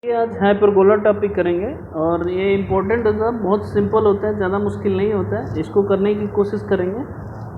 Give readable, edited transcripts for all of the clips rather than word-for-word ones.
ये आज hyperbola topic करेंगे और ये इम्पोर्टेंट होता है, बहुत सिंपल होता है, ज़्यादा मुश्किल नहीं होता है। इसको करने की कोशिश करेंगे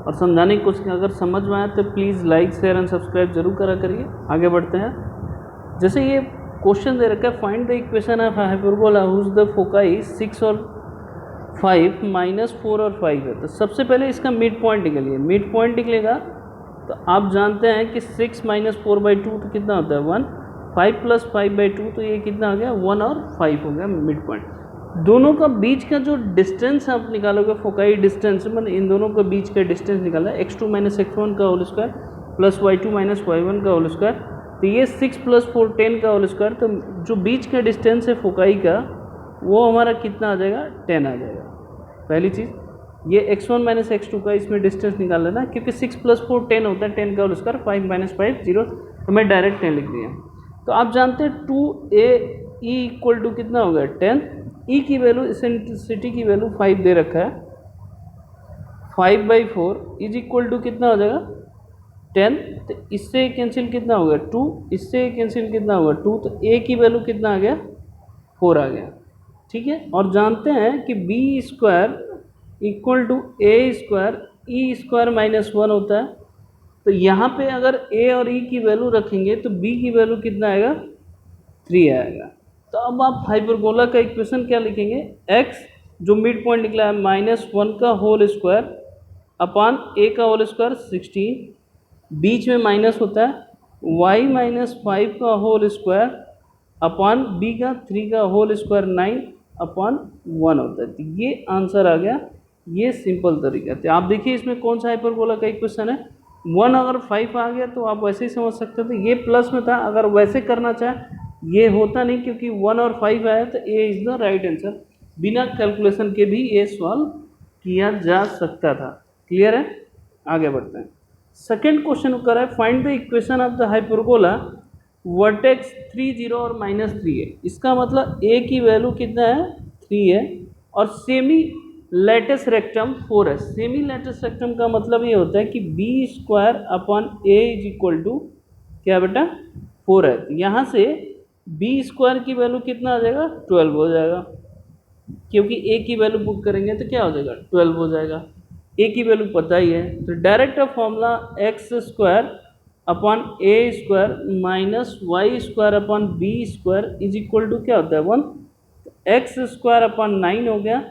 और समझाने की कोशिश। अगर समझ में आए तो please like share and subscribe जरूर करा करिए। आगे बढ़ते हैं। जैसे ये क्वेश्चन दे रखा है, find the equation of hyperbola whose the foci 6 और 5 -4 और 5 है। तो सबसे पहले इसका मिड पॉइंट निकलिए। मिड पॉइंट निकलेगा तो आप जानते हैं कि 6 - 4/2 तो कितना होता है 1, 5 + 5/2 तो ये कितना आ गया 1 और 5 हो गया मिड पॉइंट। दोनों का बीच का जो डिस्टेंस आप निकालोगे, फोकाई डिस्टेंस मतलब इन दोनों के बीच का डिस्टेंस निकाला है x2 - x1 का whole square plus y2 - y1 का होल स्क्वायर। तो ये 6 + 4 10 का होल स्क्वायर। तो जो बीच का डिस्टेंस है फोकाई का वो हमारा कितना आ जाएगा 10 आ जाएगा। पहली चीज़ ये x1 - x2 का इसमें डिस्टेंस निकाल लेना, क्योंकि 6 + 4 10 होता है, 10 का होल स्क्वायर 5 - 5 0, तो मैं डायरेक्ट 10 लिख दिया। तो आप जानते हैं 2a e = कितना हो गया 10। e की वैल्यू इसेंट्रिसिटी की वैल्यू 5 दे रखा है। 5/4 = कितना हो जाएगा 10। तो इससे कैंसिल कितना हो गया 2, इससे कैंसिल कितना होगा 2, तो a की वैल्यू कितना आ गया 4 आ गया। ठीक है। और जानते हैं कि b² = a² e² - 1 होता है। तो यहाँ पे अगर a और e की वैल्यू रखेंगे तो b की वैल्यू कितना आएगा 3 आएगा। तो अब आप हाइपरबोला का इक्वेशन क्या लिखेंगे, x जो मिड पॉइंट निकला है -1 का होल स्क्वायर अपान a का होल स्क्वायर 16, बीच में माइनस होता है y - 5 का होल स्क्वायर अपान b का 3 का होल स्क्वायर 9 अपान 1 होता है। तो ये आंसर आ गया। ये सिंपल तरीका है। आप देखिए इसमें कौन सा हाइपरबोला का इक्वेशन है। 1 अगर 5 आ गया तो आप वैसे ही समझ सकते थे, ये प्लस में था। अगर वैसे करना चाहे ये होता नहीं, क्योंकि 1 और 5 आया तो A is the right answer. बिना कैलकुलेशन के भी ये सॉल्व किया जा सकता था। क्लियर है। आगे बढ़ते हैं। सेकेंड क्वेश्चन कर रहा है, find the equation of the hyperbola vertex 3 0 और -3 है। इसका मतलब a की वैल्यू कितना है 3 है और सेमी लेटस रेक्टम 4 है। सेमी लेटस रेक्टम का मतलब ये होता है कि b² अपान a = क्या बेटा 4 है। तो यहाँ से b² की वैल्यू कितना आ जाएगा 12 हो जाएगा, क्योंकि a की वैल्यू पुट करेंगे तो क्या हो जाएगा 12 हो जाएगा। a की वैल्यू पता ही है, तो डायरेक्ट फॉर्मूला x² अपान a² माइनस y² अपान b² = क्या होता है 1। x² अपान 9 हो गया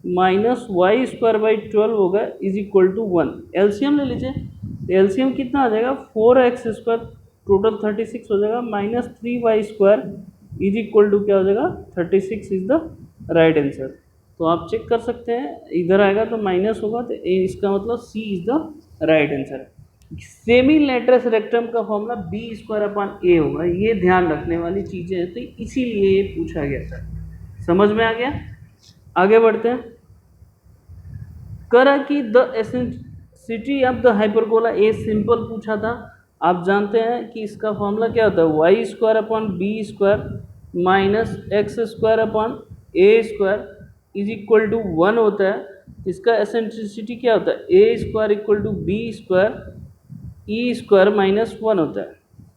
माइनस y²/12 होगा = 1। एलसीएम ले लीजिए। एलसीएम कितना आ जाएगा 4x² टोटल 36 हो जाएगा माइनस 3y² क्या हो जाएगा 36 इज द राइट आंसर। तो आप चेक कर सकते हैं, इधर आएगा तो माइनस होगा, तो इसका मतलब C is the right answer. Semi latus rectum का फॉर्मूला b² अपान a होगा। ये ध्यान रखने वाली चीज़ें हैं, तो इसीलिए ये पूछा गया था। समझ में आ गया। आगे बढ़ते हैं। करा कि the eccentricity of the hyperbola a simple पूछा था। आप जानते हैं कि इसका फॉर्मूला क्या होता है y² अपान b² माइनस x² अपान a² = 1 होता है। इसका एसेंट्रिसिटी क्या होता है a² = b² e² - 1 होता है।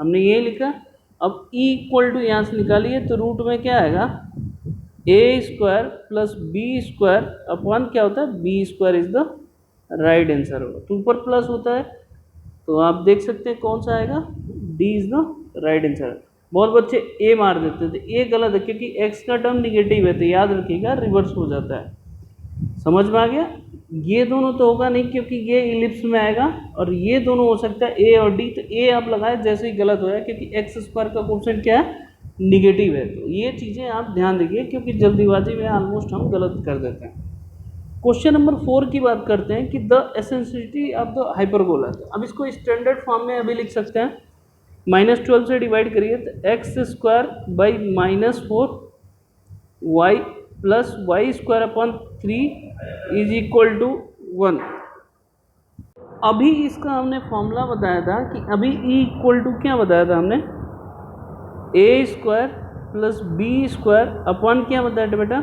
हमने ये लिखा। अब e = यहाँ से निकालिए तो रूट में क्या आएगा a² प्लस b² अपान क्या होता है b² is the right answer होगा। तो ऊपर प्लस होता है तो आप देख सकते हैं कौन सा आएगा d is the right answer. बहुत बच्चे a मार देते हैं, तो a गलत है, क्योंकि x का टर्म निगेटिव है, तो याद रखिएगा रिवर्स हो जाता है। समझ में आ गया। ये दोनों तो होगा नहीं, क्योंकि ये इलिप्स में आएगा, और ये दोनों हो सकता है a और d। तो a आप लगाए जैसे ही गलत होगा, क्योंकि x² का कोफिशिएंट क्या है निगेटिव है। तो ये चीज़ें आप ध्यान रखिए, क्योंकि जल्दीबाजी में ऑलमोस्ट हम गलत कर देते हैं। क्वेश्चन नंबर 4 की बात करते हैं कि the eccentricity of the hyperbola. अब इसको स्टैंडर्ड फॉर्म में अभी लिख सकते हैं। -12 से डिवाइड करिए तो x² -4 y प्लस y² अपान 3 = 1। अभी इसका हमने फॉर्मूला बताया था कि अभी e क्या बताया था हमने a² प्लस b² अपान क्या बताया था बेटा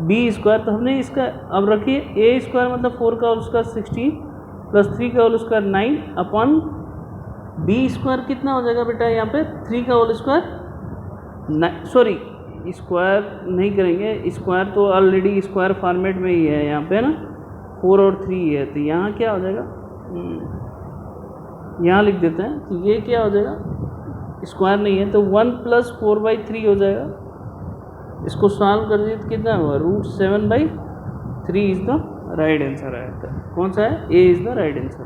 b²। तो हमने इसका अब रखिए a² मतलब 4 का होल स्क्वायर 16 प्लस 3 का होल स्क्वायर 9 अपान b² कितना हो जाएगा बेटा यहाँ पे 3 का होल स्क्वायर सॉरी स्क्वायर नहीं करेंगे, स्क्वायर तो ऑलरेडी स्क्वायर फॉर्मेट में ही है यहाँ पे ना, 4 और 3 है, तो यहाँ क्या हो जाएगा, यहाँ लिख देते हैं, तो ये क्या हो जाएगा, स्क्वायर नहीं है तो 1 + 4/3 हो जाएगा। इसको सॉल्व कर दिए तो कितना होगा, √7/3 इज़ द राइट आंसर आया। कौन सा है, A is the right answer.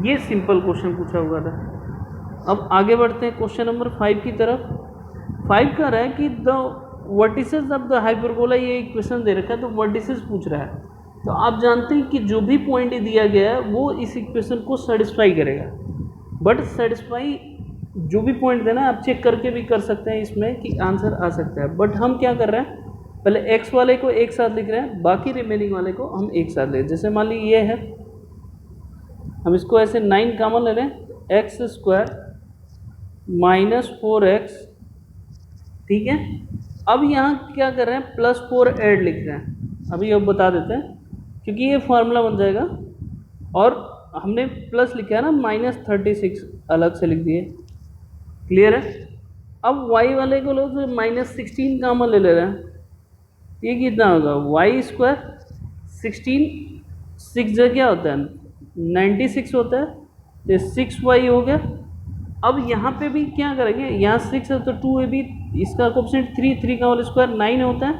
ये सिंपल क्वेश्चन पूछा हुआ था। अब आगे बढ़ते हैं क्वेश्चन नंबर 5 की तरफ। 5 कह रहा है कि the vertices of the hyperbola, ये इक्वेशन दे रखा है तो वर्टिसेस पूछ रहा है। तो आप जानते हैं कि जो भी पॉइंट दिया गया है वो इस इक्वेशन को सेटिस्फाई करेगा, बट सेटिस्फाई जो भी पॉइंट देना है आप चेक करके भी कर सकते हैं इसमें कि आंसर आ सकता है। बट हम क्या कर रहे हैं, पहले एक्स वाले को एक साथ लिख रहे हैं, बाकी रिमेनिंग वाले को हम एक साथ ले। जैसे मान ली ये है, हम इसको ऐसे 9 कॉमन ले लें, x² - 4x, ठीक है। अब यहाँ क्या कर रहे हैं, +4 ऐड लिख रहे हैं। अभी अब बता देते हैं क्योंकि ये फार्मूला बन जाएगा, और हमने प्लस लिखा है ना, -36 अलग से लिख दिए, क्लियर है। अब y वाले को लो तो -16 कॉमन ले रहे हैं, ये कितना होगा, y², 16 6 जगह क्या होता है 96 होता है, तो 6y हो गया। अब यहाँ पे भी क्या करेंगे, यहाँ 6 है तो 2 है भी, इसका कोएफिशिएंट 3 का होल स्क्वायर 9 होता है,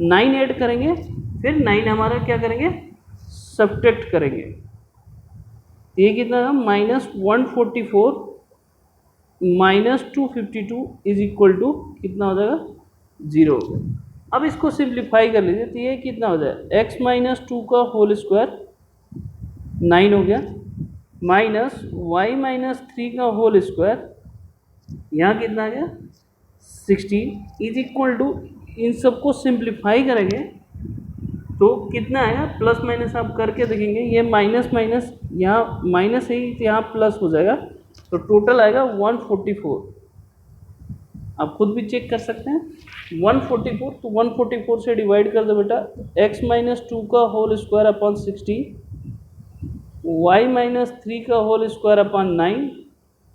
9 ऐड करेंगे, फिर 9 हमारा क्या करेंगे, सब्ट्रैक्ट करेंगे। ये कितना है, -144 -252 इज इक्वल टू कितना हो जाएगा, 0 हो गया। अब इसको सिंप्लीफाई कर लीजिए, तो ये कितना हो जाएगा, x - 2 का होल स्क्वायर 9 हो गया, -y - 3 का होल स्क्वायर, यहाँ कितना आ गया 16 इज इक्वल टू, इन सबको सिंप्लीफाई करेंगे तो कितना आएगा, प्लस माइनस आप करके देखेंगे, ये माइनस माइनस यहाँ माइनस है तो यहाँ प्लस हो जाएगा, तो टोटल आएगा 144। आप खुद भी चेक कर सकते हैं, 144, तो 144 से डिवाइड कर दो बेटा, x - 2 का होल स्क्वायर अपॉन 16, y - 3 का whole square upon 9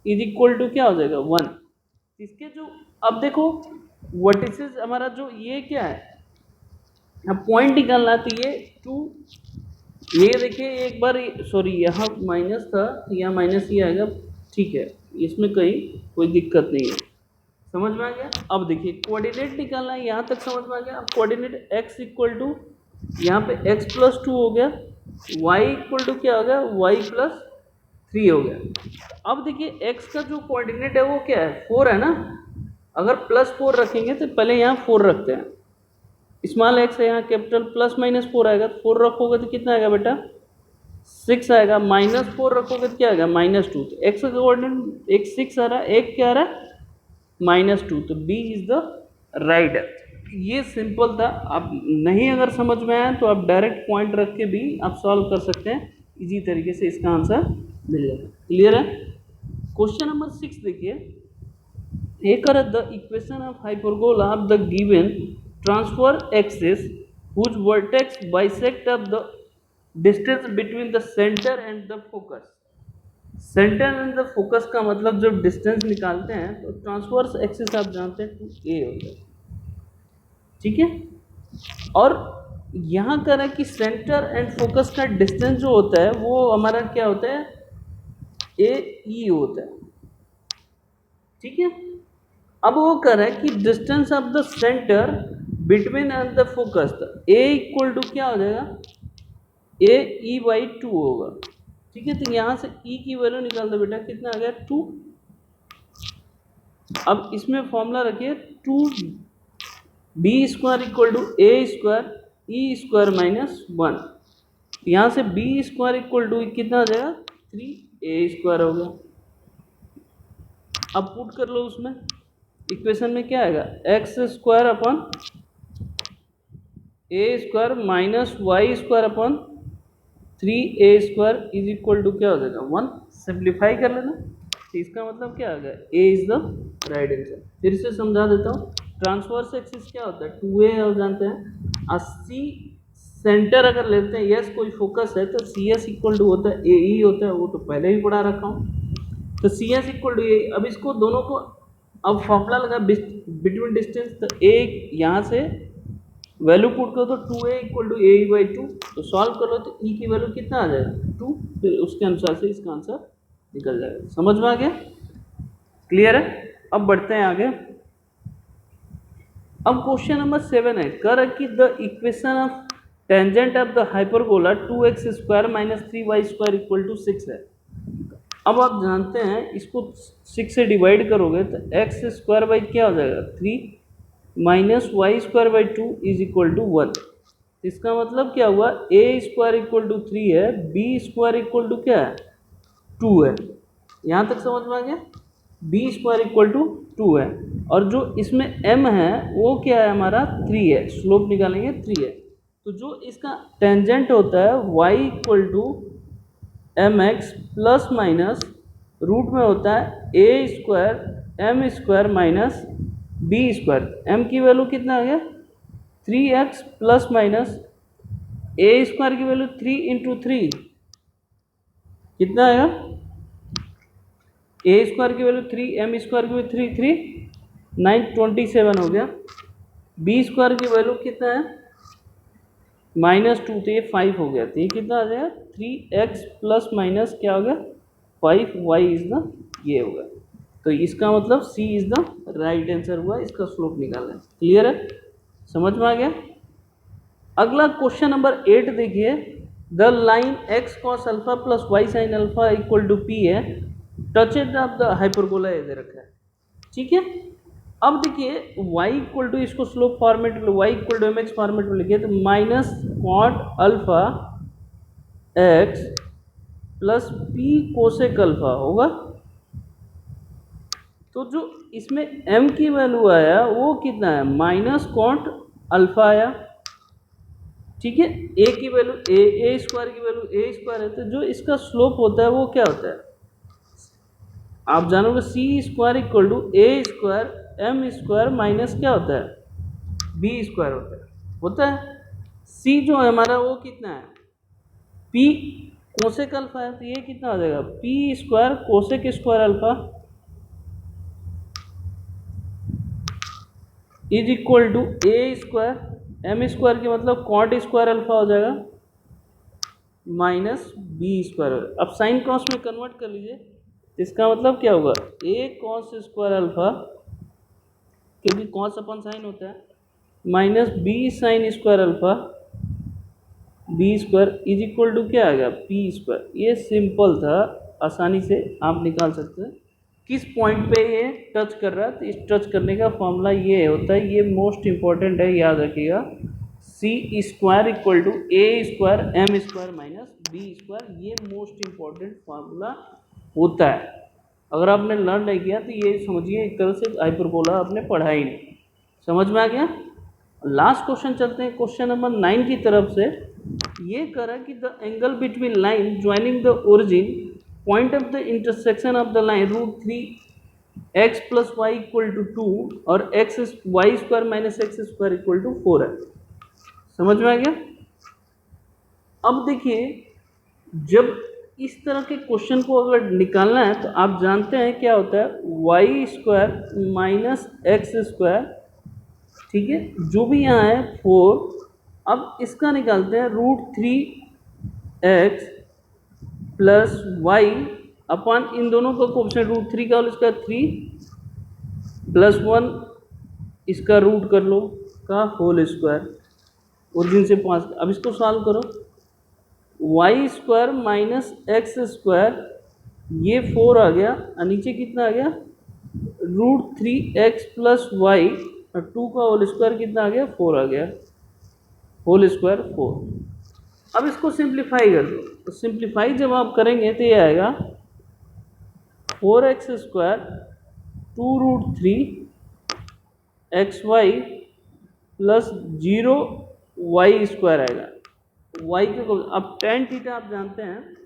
is equal to क्या हो जाएगा 1। इसके जो, अब देखो वर्टिसेस हमारा जो ये क्या है, अब पॉइंट निकालना, तो ये 2, ये देखिए एक बार, सॉरी यहाँ माइनस था, यहाँ माइनस ही आएगा, ठीक है, इसमें कहीं कोई दिक्कत नहीं है, समझ में आ गया। अब देखिए कोऑर्डिनेट निकालना है, यहाँ तक समझ में आ गया। अब कोऑर्डिनेट x इक्वल टू, यहाँ पे x + 2 हो गया, y इक्वल टू क्या हो गया, y + 3 हो गया। अब देखिए x का जो कोऑर्डिनेट है वो क्या है, 4 है ना, अगर +4 रखेंगे तो पहले यहाँ 4 रखते हैं, स्मॉल x है, यहाँ कैपिटल +-4 आएगा, तो 4 रखोगे तो कितना आएगा बेटा 6 आएगा, -4 रखोगे तो क्या आएगा -2, तो x का कोऑर्डिनेट एक 6 आ रहा है, एक क्या आ रहा है -2, तो B इज द राइट। ये सिंपल था। आप नहीं अगर समझ में आया तो आप डायरेक्ट पॉइंट रख के भी आप सॉल्व कर सकते हैं, इजी तरीके से इसका आंसर मिल जाएगा, क्लियर है। क्वेश्चन नंबर 6 देखिए, एक the equation of hyperbola of the given transfer axis whose vertex bisect of the distance between the center and the focus। Centre and the focus का मतलब जब डिस्टेंस निकालते हैं तो ट्रांसवर्स एक्सिस आप जानते हैं 2a होता है, ठीक है। और यहाँ कह रहा है कि सेंटर एंड फोकस का डिस्टेंस जो होता है वो हमारा क्या होता है, AE होता है, ठीक है। अब वो कह रहा है कि distance of the centre between and the focus, A equal to क्या हो जाएगा, AE/2 होगा, ठीक है। तो यहाँ से E की वैल्यू निकाल दो बेटा, कितना आ गया 2। अब इसमें फॉर्मूला रखिए 2B² equal to A² E² - 1, यहाँ से B² इक्वल टू कितना आ जाएगा 3A² हो गया। अब पुट कर लो उसमें, इक्वेशन में क्या आएगा, x² upon A² minus y² upon 3A² is equal to क्या हो जाएगा 1। सिंप्लीफाई कर लेना, तो इसका मतलब क्या आ गया, A is the right answer. फिर से समझा देता हूँ, ट्रांसवर्स एक्सिस क्या होता है 2A आप जानते हैं, और C सेंटर अगर लेते हैं, यस कोई फोकस है तो CS इक्वल टू होता है AE होता है, वो तो पहले ही पढ़ा रखा हूँ, तो CS इक्वल टू AE। अब इसको दोनों को अब फॉर्मूला लगा बिटवीन डिस्टेंस, तो ए यहाँ से वैल्यू पुट करो तो 2a equal to A by 2, तो सॉल्व करो तो ई की वैल्यू कितना आ जाएगा 2, फिर उसके अनुसार से इसका आंसर निकल जाएगा। समझ में आ गया? क्लियर है? अब बढ़ते हैं आगे। अब क्वेश्चन नंबर 7 है, कर कि the equation of tangent of the hyperbola 2x square minus 3y square equal to 6 है। अब आप जानते हैं इसको 6 से डिवाइड करोगे तो x स्क्वायर बाई क्या हो जाएगा 3 minus y square by 2 is equal to 1। इसका मतलब क्या हुआ, a स्क्वायर इक्वल टू 3 है, b स्क्वायर इक्वल टू क्या है 2 है। यहाँ तक समझ में आ गया? b स्क्वायर इक्वल टू 2 है, और जो इसमें m है वो क्या है हमारा 3 है, स्लोप निकालेंगे 3 है। तो जो इसका टेंजेंट होता है y equal to m x plus minus root में होता है a square m square minus b square. M की वैल्यू कितना आ गया 3x plus minus a square की वैल्यू 3 इंटू 3 कितना आएगा, ए स्क्वायर की वैल्यू 3, एम स्क्वायर की वैल्यू 3, 3 9 27 हो गया। बी स्क्वायर की वैल्यू कितना है -2, तो ये 5 हो गया। तो ये कितना आ जाएगा 3x प्लस माइनस क्या हो गया 5y इज द ये होगा। तो इसका मतलब C is the right answer हुआ, इसका स्लोप निकालना है। क्लियर है? समझ में आ गया? अगला क्वेश्चन नंबर 8 देखिए, the line x cos alpha plus y sin alpha equal to p है, टचेड ऑफ द हाइपरबोला ये दे रखा है। ठीक है, अब देखिए y इक्वल टू, इसको स्लोप फॉर्मेट में y equal to mx format में लिखिए तो minus cot alpha x plus p cosec alpha होगा। तो जो इसमें m की वैल्यू आया वो कितना है माइनस कॉट अल्फा आया। ठीक है, a की वैल्यू a स्क्वायर की वैल्यू a स्क्वायर है, तो जो इसका स्लोप होता है वो क्या होता है आप जानोगे c square equal to a square m square minus क्या होता है बी स्क्वायर होता है। c जो है हमारा वो कितना है p कोसेक अल्फा है, तो ये कितना हो जाएगा p square cosec square alpha is equal to a square m square की मतलब कॉट स्क्वायर अल्फा हो जाएगा माइनस बी स्क्वायर। अब साइन कॉस में कन्वर्ट कर लीजिए, इसका मतलब क्या होगा a कॉस स्क्वायर अल्फा, क्योंकि कॉस अपन साइन होता है, minus b sine square alpha b square is equal to क्या आ गया पी स्क्वायर। ये सिंपल था, आसानी से आप निकाल सकते हैं किस पॉइंट पे ये टच कर रहा है। तो इस टच करने का फॉर्मूला ये होता है, ये मोस्ट इंपॉर्टेंट है, याद रखिएगा, c square equal to a square m square minus b square, ये मोस्ट इंपॉर्टेंट फार्मूला होता है। अगर आपने लर्न नहीं किया तो ये समझिए एक तरह से हाइपरबोला आपने पढ़ा ही नहीं। समझ में आ गया? लास्ट क्वेश्चन चलते हैं क्वेश्चन नंबर 9 की तरफ से। ये करा कि the angle between line joining the origin point of the intersection of the line √3x plus y equal to 2 और x y square minus x square equal to 4 है। समझ में आ गया? अब देखिए, जब इस तरह के क्वेश्चन को अगर निकालना है तो आप जानते हैं क्या होता है y square minus x square, ठीक है, जो भी यहाँ है 4। अब इसका निकालते हैं √3x प्लस वाई अपन इन दोनों का कोएफिशिएंट √3 का और इसका 3 प्लस 1 इसका रूट कर लो का होल स्क्वायर ओरिजिन से 5। अब इसको सॉल्व करो, y square minus x square ये 4 आ गया और नीचे कितना आ गया √3x प्लस वाई और 2 का होल स्क्वायर कितना आ गया 4 आ गया, होल स्क्वायर 4। अब इसको सिंप्लीफाई कर दो, तो सिंप्लीफाई जब आप करेंगे तो ये आएगा 4x square 2√3xy plus 0y square आएगा। y के को अब tan थीटा आप जानते हैं,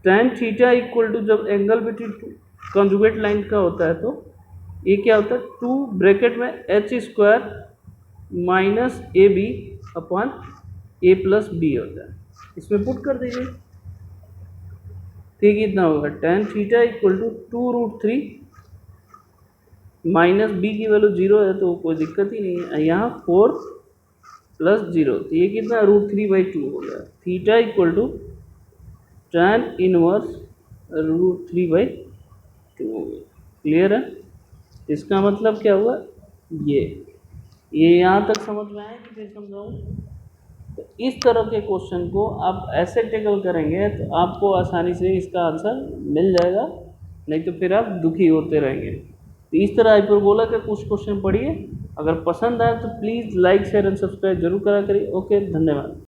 tan थीटा इक्वल टू जब एंगल बिटवीन कंजुगेट लाइन का होता है तो ये क्या होता है 2 ब्रैकेट में h square minus a b upon a plus b होता है। इसमें पुट कर दीजिए, तो कितना होगा tan theta equal to 2√3 minus b की वैल्यू 0 है तो कोई दिक्कत ही नहीं है। यहाँ 4 प्लस 0 तो ये कितना √3/2 हो गया। Theta equal to tan inverse √3/2 हो गया। क्लियर है? इसका मतलब क्या हुआ, ये यहाँ तक समझ में आया कि फिर समझाऊँ? तो इस तरह के क्वेश्चन को आप ऐसे टेकल करेंगे तो आपको आसानी से इसका आंसर मिल जाएगा, नहीं तो फिर आप दुखी होते रहेंगे। तो इस तरह हाइपरबोला के कुछ क्वेश्चन पढ़िए। अगर पसंद आए तो please like share and subscribe जरूर करा करिए। ओके, धन्यवाद।